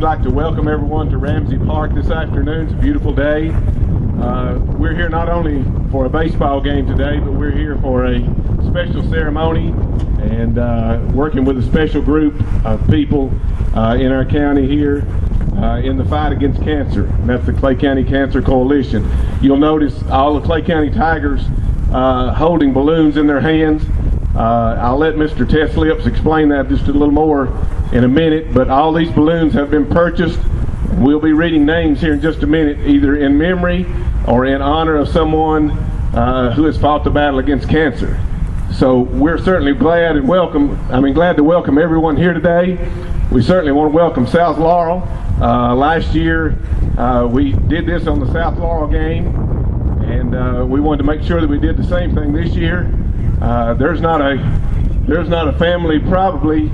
I'd like to welcome everyone to Ramsey Park this afternoon. It's a beautiful day. We're here not only for a baseball game today, but we're here for a special ceremony and working with a special group of people in our county here in the fight against cancer. And that's the Clay County Cancer Coalition. You'll notice all the Clay County Tigers holding balloons in their hands. I'll let Mr. Tess Lips explain that just a little more in a minute, but all these balloons have been purchased. We'll be reading names here in just a minute, either in memory or in honor of someone who has fought the battle against cancer. So we're certainly glad to welcome everyone here today. We certainly want to welcome South Laurel. Last year we did this on the South Laurel game, and we wanted to make sure that we did the same thing this year. There's not a family probably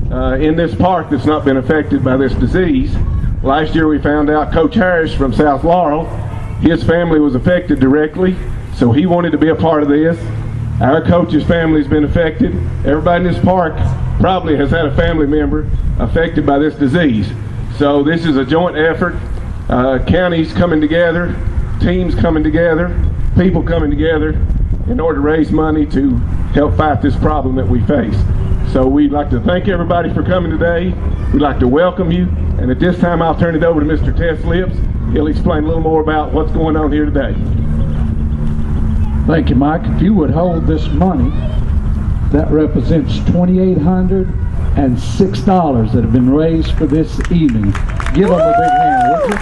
in this park that's not been affected by this disease. Last year we found out Coach Harris from South Laurel, his family was affected directly, so he wanted to be a part of this. Our coach's family's been affected. Everybody in this park probably has had a family member affected by this disease. So this is a joint effort. Counties coming together, teams coming together, people coming together in order to raise money to help fight this problem that we face. So we'd like to thank everybody for coming today. We'd like to welcome you. And at this time, I'll turn it over to Mr. Tess Lips. He'll explain a little more about what's going on here today. Thank you, Mike. If you would hold this money, that represents $2,806 that have been raised for this evening. Give them a big hand, would you?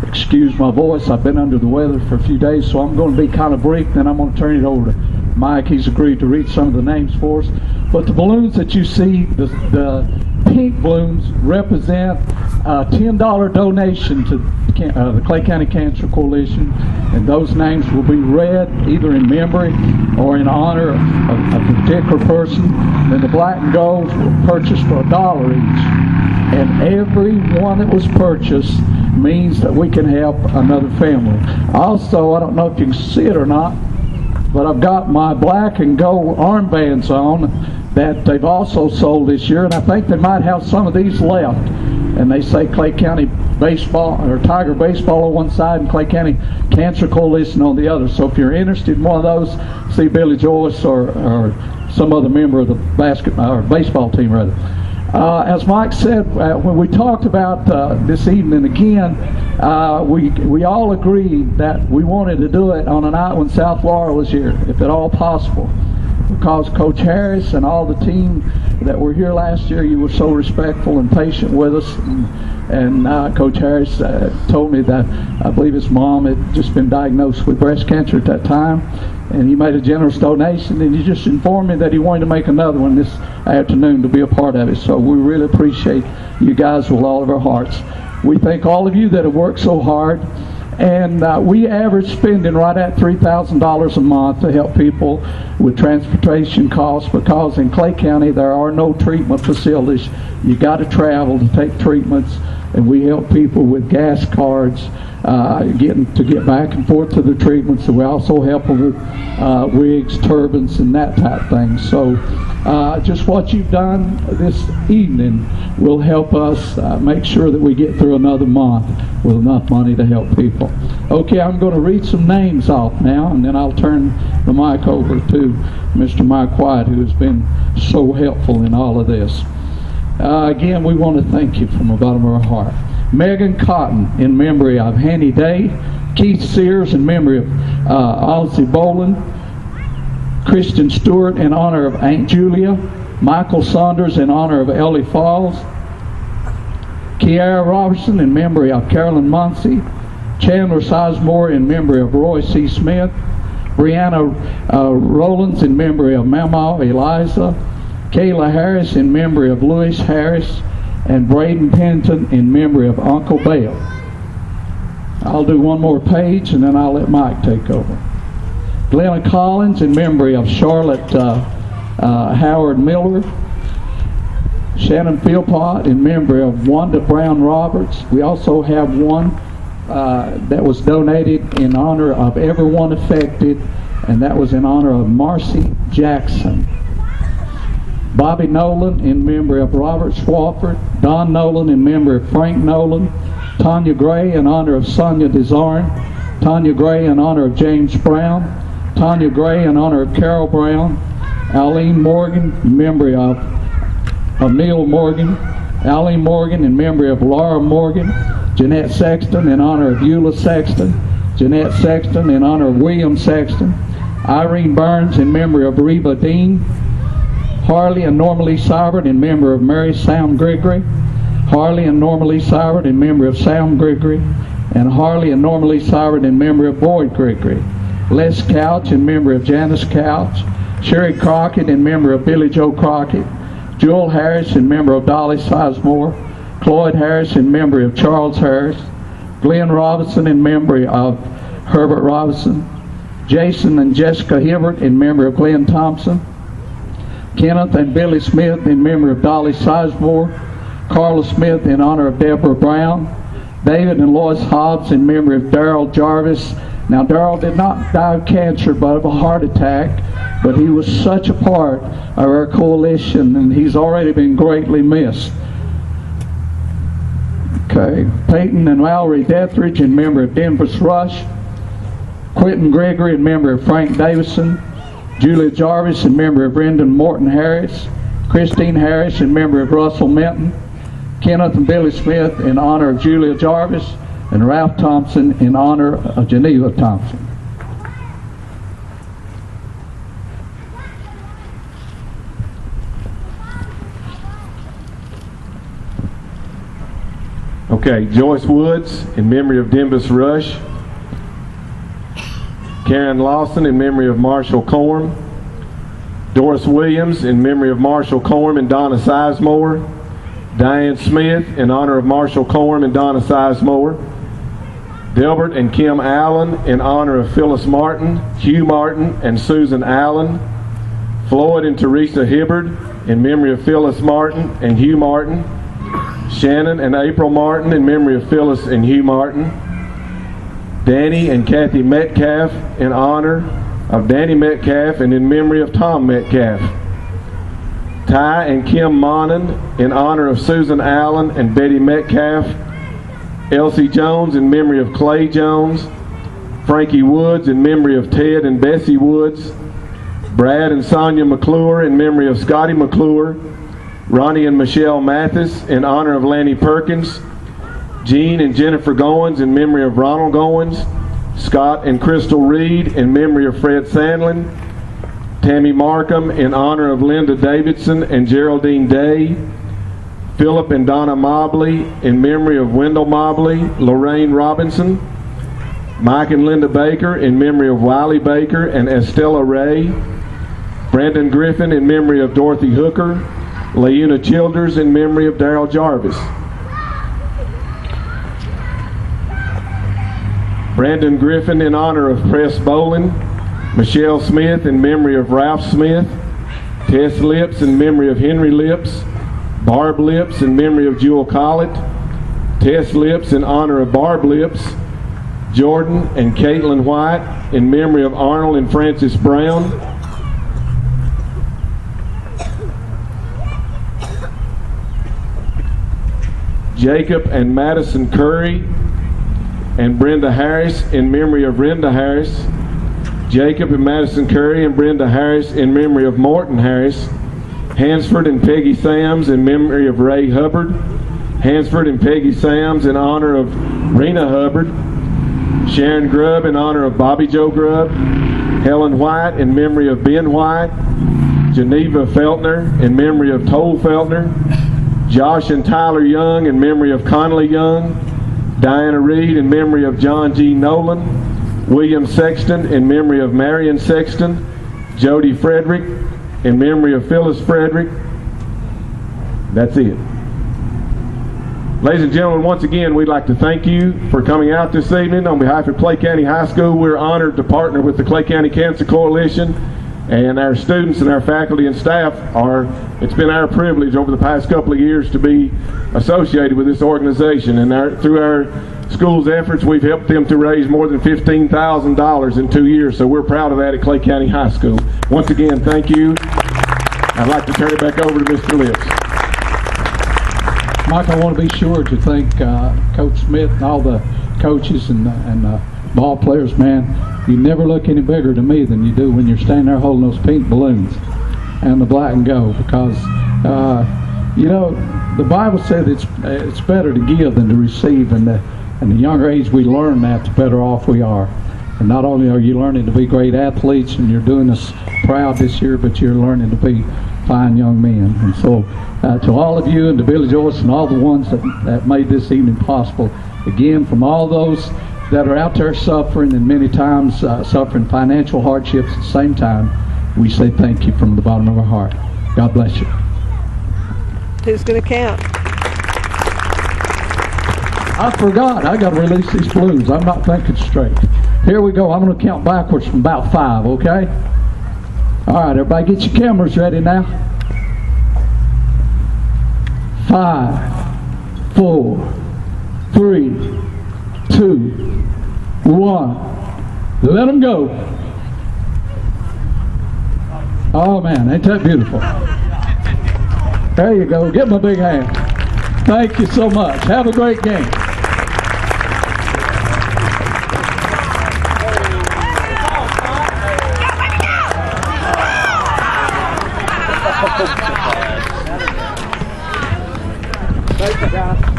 Excuse my voice, I've been under the weather for a few days, so I'm going to be kind of brief, then I'm going to turn it over to Mike. He's agreed to read some of the names for us. But the balloons that you see, the pink balloons, represent a $10 donation to the Clay County Cancer Coalition, and those names will be read either in memory or in honor of a particular person. Then the black and golds were purchased for $1 each, and every one that was purchased means that we can help another family. Also, I don't know if you can see it or not, but I've got my black and gold armbands on that they've also sold this year, and I think they might have some of these left. And they say Clay County Baseball or Tiger Baseball on one side and Clay County Cancer Coalition on the other. So if you're interested in one of those, see Billy Joyce or some other member of the baseball team rather. As Mike said, when we talked about this evening again, we all agreed that we wanted to do it on a night when South Laurel was here, if at all possible. Because Coach Harris and all the team that were here last year, you were so respectful and patient with us. And Coach Harris told me that I believe his mom had just been diagnosed with breast cancer at that time. And he made a generous donation, and he just informed me that he wanted to make another one this afternoon to be a part of it. So we really appreciate you guys with all of our hearts. We thank all of you that have worked so hard. And we average spending right at $3,000 a month to help people with transportation costs, because in Clay County there are no treatment facilities. You got to travel to take treatments, and we help people with gas cards get back and forth to the treatments. And we also help them with wigs, turbans, and that type of thing. So just what you've done this evening will help us make sure that we get through another month with enough money to help people. Okay, I'm going to read some names off now, and then I'll turn the mic over to Mr. Mike White, who has been so helpful in all of this. Again, we want to thank you from the bottom of our heart. Megan Cotton, in memory of Hanny Day. Keith Sears, in memory of Ozzie Boland. Christian Stewart, in honor of Aunt Julia. Michael Saunders, in honor of Ellie Falls. Kiara Robertson, in memory of Carolyn Muncie. Chandler Sizemore, in memory of Roy C. Smith. Brianna Rollins, in memory of Mama Eliza. Kayla Harris, in memory of Louis Harris. And Braden Pennington, in memory of Uncle Bale. I'll do one more page, and then I'll let Mike take over. Glenna Collins, in memory of Charlotte Howard Miller. Shannon Philpott, in memory of Wanda Brown Roberts. We also have one that was donated in honor of everyone affected, and that was in honor of Marcy Jackson. Bobby Nolan in memory of Robert Swafford, Don Nolan in memory of Frank Nolan, Tanya Gray in honor of Sonia Desarn, Tanya Gray in honor of James Brown, Tanya Gray in honor of Carol Brown, Aline Morgan in memory of Neil Morgan, Aline Morgan in memory of Laura Morgan, Jeanette Sexton in honor of Eula Sexton, Jeanette Sexton in honor of William Sexton, Irene Burns in memory of Reba Dean, Harley and Norma Lee Seibert in memory of Mary Sam Gregory, Harley and Norma Lee Seibert in memory of Sam Gregory, and Harley and Norma Lee Seibert in memory of Boyd Gregory. Les Couch in memory of Janice Couch, Sherry Crockett in memory of Billy Joe Crockett, Joel Harris in memory of Dolly Sizemore, Cloyd Harris in memory of Charles Harris, Glenn Robinson in memory of Herbert Robinson, Jason and Jessica Hibbert in memory of Glenn Thompson, Kenneth and Billy Smith in memory of Dolly Sizemore, Carla Smith in honor of Deborah Brown, David and Lois Hobbs in memory of Darrell Jarvis. Now, Darrell did not die of cancer but of a heart attack, but he was such a part of our coalition, and he's already been greatly missed. Okay, Peyton and Mallory Dethridge in memory of Denvis Rush, Quentin Gregory in memory of Frank Davison, Julia Jarvis in memory of Brendan Morton Harris, Christine Harris in memory of Russell Minton, Kenneth and Billy Smith in honor of Julia Jarvis, and Ralph Thompson in honor of Geneva Thompson. Okay, Joyce Woods in memory of Denvis Rush, Karen Lawson in memory of Marshall Corm, Doris Williams in memory of Marshall Corm and Donna Sizemore, Diane Smith in honor of Marshall Corm and Donna Sizemore, Delbert and Kim Allen in honor of Phyllis Martin, Hugh Martin, and Susan Allen, Floyd and Teresa Hibbard in memory of Phyllis Martin and Hugh Martin, Shannon and April Martin in memory of Phyllis and Hugh Martin, Danny and Kathy Metcalf in honor of Danny Metcalf and in memory of Tom Metcalf, Ty and Kim Monin in honor of Susan Allen and Betty Metcalf, Elsie Jones in memory of Clay Jones, Frankie Woods in memory of Ted and Bessie Woods, Brad and Sonia McClure in memory of Scotty McClure, Ronnie and Michelle Mathis in honor of Lanny Perkins, Jean and Jennifer Goins in memory of Ronald Goins, Scott and Crystal Reed in memory of Fred Sandlin, Tammy Markham in honor of Linda Davidson and Geraldine Day, Philip and Donna Mobley in memory of Wendell Mobley, Lorraine Robinson, Mike and Linda Baker in memory of Wiley Baker and Estella Ray, Brandon Griffin in memory of Dorothy Hooker, Leuna Childers in memory of Darrell Jarvis. Brandon Griffin in honor of Press Bolin, Michelle Smith in memory of Ralph Smith, Tess Lips in memory of Henry Lips, Barb Lips in memory of Jewel Collett, Tess Lips in honor of Barb Lips, Jordan and Caitlin White in memory of Arnold and Francis Brown, Jacob and Madison Curry and Brenda Harris in memory of Brenda Harris, Jacob and Madison Curry and Brenda Harris in memory of Morton Harris, Hansford and Peggy Sams in memory of Ray Hubbard, Hansford and Peggy Sams in honor of Rena Hubbard, Sharon Grubb in honor of Bobby Joe Grubb, Helen White in memory of Ben White, Geneva Feltner in memory of Toll Feltner, Josh and Tyler Young in memory of Connolly Young, Diana Reed in memory of John G. Nolan, William Sexton in memory of Marion Sexton, Jody Frederick in memory of Phyllis Frederick. That's it. Ladies and gentlemen, once again, we'd like to thank you for coming out this evening. On behalf of Clay County High School, we're honored to partner with the Clay County Cancer Coalition, and our students and our faculty and staff it's been our privilege over the past couple of years to be associated with this organization, and through our school's efforts, we've helped them to raise more than $15,000 in 2 years, so we're proud of that at Clay County High School. Once again, thank you. I'd like to turn it back over to Mr. Lips. Mike, I want to be sure to thank Coach Smith and all the coaches and ball players, man. You never look any bigger to me than you do when you're standing there holding those pink balloons and the black and gold, because you know, the Bible said it's better to give than to receive, and the younger age we learn that, the better off we are. And not only are you learning to be great athletes and you're doing us proud this year, but you're learning to be fine young men. And so to all of you and to Billy Joyce and all the ones that made this evening possible, again, from all those that are out there suffering and many times suffering financial hardships at the same time, we say thank you from the bottom of our heart. God bless you. Who's going to count? I forgot. I got to release these balloons. I'm not thinking straight. Here we go. I'm going to count backwards from about 5, okay? All right, everybody get your cameras ready now. 5, 4, 3, 2, 1. Let them go. Oh, man, ain't that beautiful? There you go. Give them a big hand. Thank you so much. Have a great game. Thank you, guys.